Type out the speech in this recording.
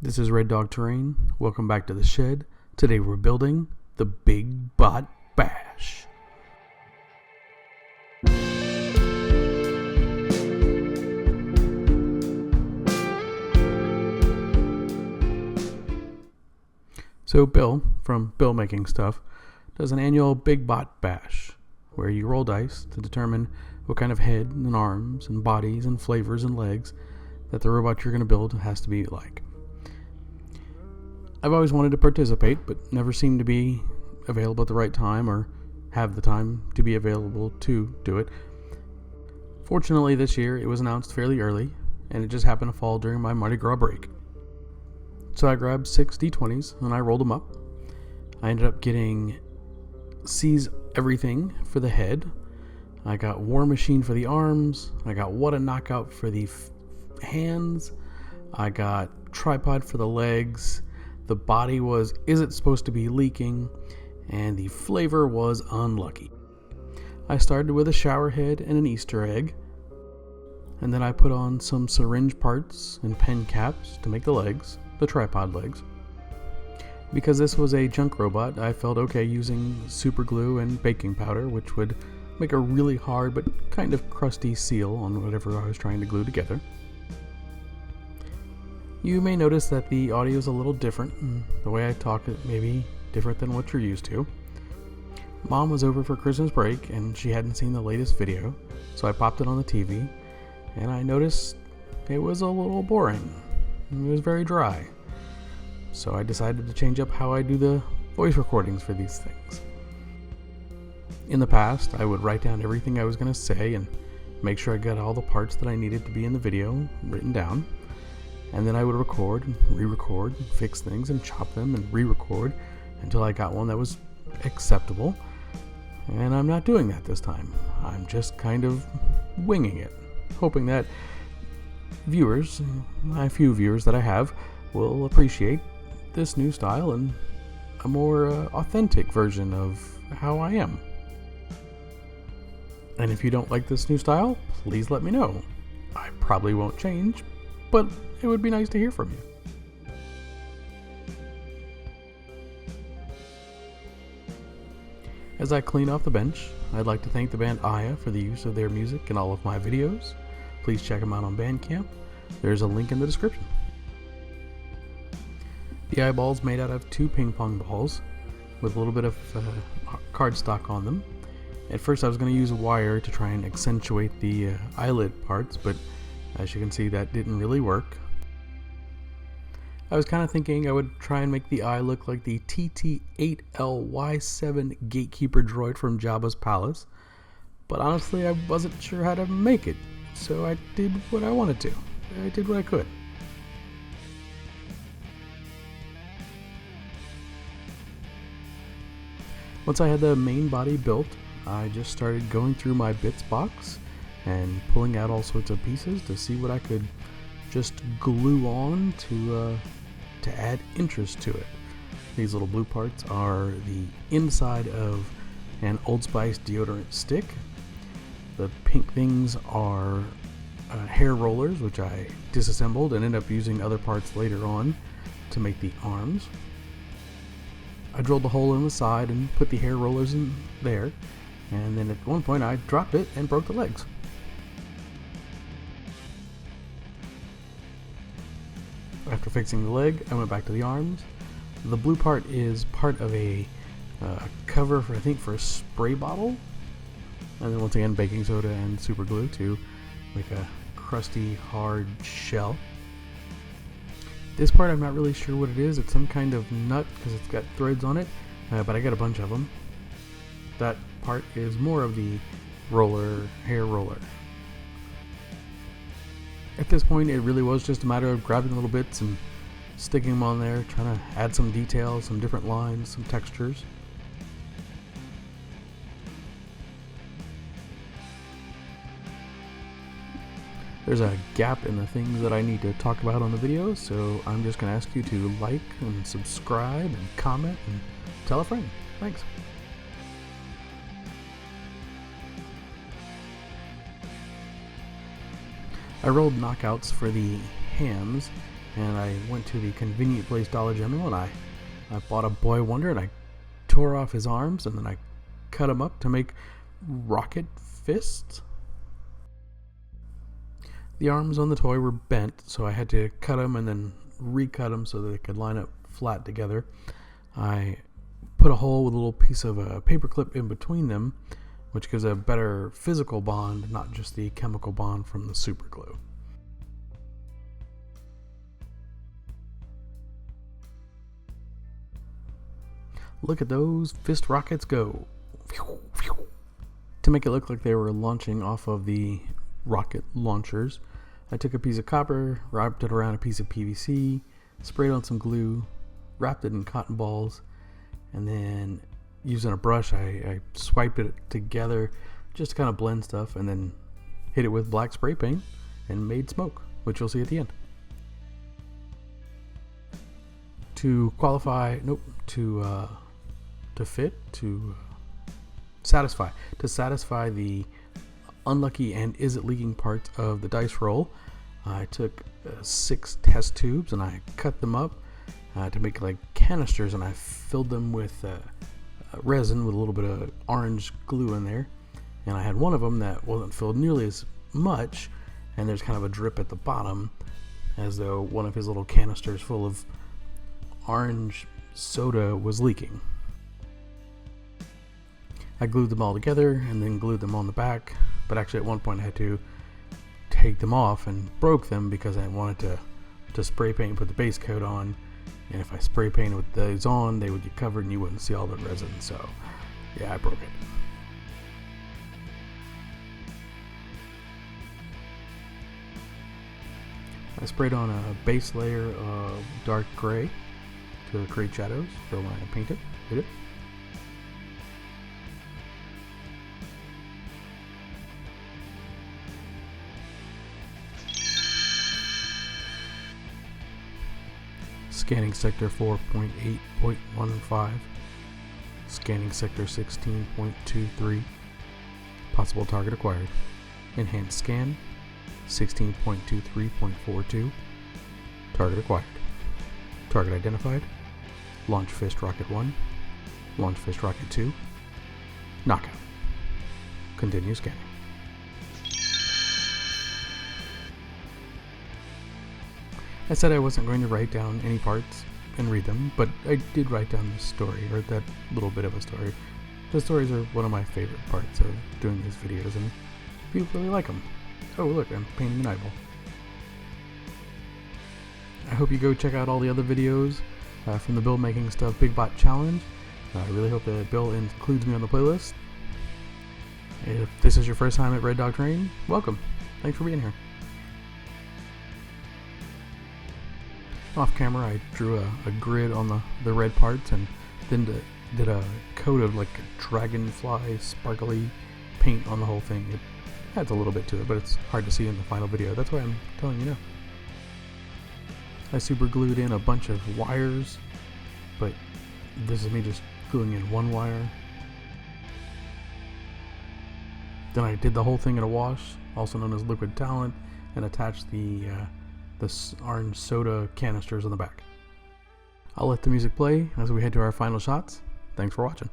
This is Red Dog Terrain. Welcome back to the shed. Today we're building the Big Bot Bash. So Bill, from Bill Making Stuff, does an annual Big Bot Bash, where you roll dice to determine what kind of head and arms and bodies and flavors and legs that the robot you're going to build has to be like. I've always wanted to participate, but never seemed to be available at the right time or have the time to be available to do it. Fortunately, this year it was announced fairly early, and it just happened to fall during my Mardi Gras break. So I grabbed 6 D20s and I rolled them up. I ended up getting Seize Everything for the head. I got War Machine for the arms. I got What a Knockout for the hands. I got Tripod for the legs. The body was Is It Supposed to Be Leaking? And the flavor was Unlucky. I started with a shower head and an Easter egg. And then I put on some syringe parts and pen caps to make the legs, the tripod legs. Because this was a junk robot, I felt okay using super glue and baking powder, which would make a really hard but kind of crusty seal on whatever I was trying to glue together. You may notice that the audio is a little different, and the way I talk it may be different than what you're used to. Mom was over for Christmas break and she hadn't seen the latest video, so I popped it on the TV, and I noticed it was a little boring. It was very dry. So I decided to change up how I do the voice recordings for these things. In the past, I would write down everything I was going to say and make sure I got all the parts that I needed to be in the video written down. And then I would record and re-record and fix things and chop them and re-record until I got one that was acceptable. And I'm not doing that this time. I'm just kind of winging it, hoping that viewers, my few viewers that I have, will appreciate this new style and a more authentic version of how I am. And if you don't like this new style, please let me know. I probably won't change, but it would be nice to hear from you. As I clean off the bench, I'd like to thank the band Aya for the use of their music in all of my videos. Please check them out on Bandcamp. There's a link in the description. The eyeball's made out of 2 ping pong balls with a little bit of cardstock on them. At first I was going to use a wire to try and accentuate the eyelid parts, but as you can see, that didn't really work. I was kind of thinking I would try and make the eye look like the TT-8LY7 gatekeeper droid from Jabba's palace, but honestly I wasn't sure how to make it, so I did what I wanted to. I did what I could. Once I had the main body built, I just started going through my bits box and pulling out all sorts of pieces to see what I could just glue on to add interest to it. These little blue parts are the inside of an Old Spice deodorant stick. The pink things are hair rollers, which I disassembled and ended up using other parts later on to make the arms. I drilled the hole in the side and put the hair rollers in there, and then at one point I dropped it and broke the legs. After fixing the leg, I went back to the arms. The blue part is part of a cover for, I think, for a spray bottle, and then once again baking soda and super glue to make a crusty hard shell. This part I'm not really sure what it is. It's some kind of nut because it's got threads on it, but I got a bunch of them. That part is more of the hair roller. At this point, it really was just a matter of grabbing little bits and sticking them on there, trying to add some details, some different lines, some textures. There's a gap in the things that I need to talk about on the video, so I'm just going to ask you to like and subscribe and comment and tell a friend. Thanks. I rolled knockouts for the hands and I went to the convenient place Dollar General, and I bought a Boy Wonder, and I tore off his arms, and then I cut him up to make rocket fists. The arms on the toy were bent, so I had to cut them and then recut them so that they could line up flat together. I put a hole with a little piece of a paper clip in between them, which gives a better physical bond, not just the chemical bond from the super glue. Look at those fist rockets go. To make it look like they were launching off of the rocket launchers, I took a piece of copper, wrapped it around a piece of PVC, sprayed on some glue, wrapped it in cotton balls, and then using a brush I swiped it together just to kind of blend stuff, and then hit it with black spray paint and made smoke, which you'll see at the end. To satisfy the unlucky and is it leaking part of the dice roll, I took 6 test tubes and I cut them up to make like canisters, and I filled them with resin with a little bit of orange glue in there, and I had one of them that wasn't filled nearly as much, and there's kind of a drip at the bottom as though one of his little canisters full of orange soda was leaking. I glued them all together and then glued them on the back, but actually at one point I had to take them off and broke them because I wanted to spray paint and put the base coat on, and if I spray painted with those on, they would get covered and you wouldn't see all the resin, so yeah, I broke it. I sprayed on a base layer of dark gray to create shadows for when I paint it. Hit it. Scanning sector 4.8.15. Scanning sector 16.23. Possible target acquired. Enhanced scan 16.23.42. Target acquired. Target identified. Launch Fist Rocket 1. Launch Fist Rocket 2. Knockout. Continue scanning. I said I wasn't going to write down any parts and read them, but I did write down the story, or that little bit of a story. The stories are one of my favorite parts of doing these videos, and people really like them. Oh look, I'm painting an eyeball. I hope you go check out all the other videos from the Build Making Stuff Big Bot Challenge. I really hope that Bill includes me on the playlist. If this is your first time at reddogterrain, welcome. Thanks for being here. Off camera, I drew a grid on the red parts and then did a coat of like a dragonfly sparkly paint on the whole thing. It adds a little bit to it, but it's hard to see in the final video. That's why I'm telling you now. I super glued in a bunch of wires, but this is me just gluing in one wire. Then I did the whole thing in a wash, also known as liquid talent, and attached the orange soda canisters on the back. I'll let the music play as we head to our final shots. Thanks for watching.